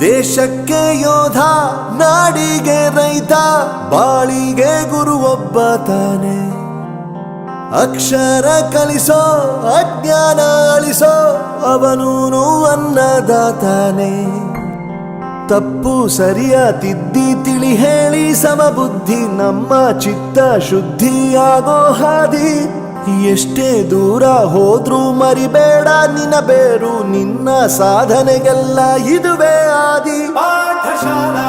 ದೇಶಕ್ಕೆ ಯೋಧ, ನಾಡಿಗೆ ರೈತ, ಬಾಳಿಗೆ ಗುರು ಒಬ್ಬ ತಾನೆ. ಅಕ್ಷರ ಕಲಿಸೋ, ಅಜ್ಞಾನ ಅಳಿಸೋ, ಅವನೂನು ಅನ್ನದಾತಾನೆ. ತಪ್ಪು ಸರಿಯ ತಿದ್ದಿ ತಿಳಿ ಹೇಳಿ ಸಮಬುದ್ಧಿ, ನಮ್ಮ ಚಿತ್ತ ಶುದ್ಧಿಯಾಗೋ ಹಾದಿ. ಎಷ್ಟೇ ದೂರ ಹೋದ್ರೂ ಮರಿಬೇಡ ನಿನ್ನ ಬೇರು, ನಿನ್ನ ಸಾಧನೆಗೆಲ್ಲ ಇದುವೇ ಆದಿ. ಪಾಠಶಾಲಾ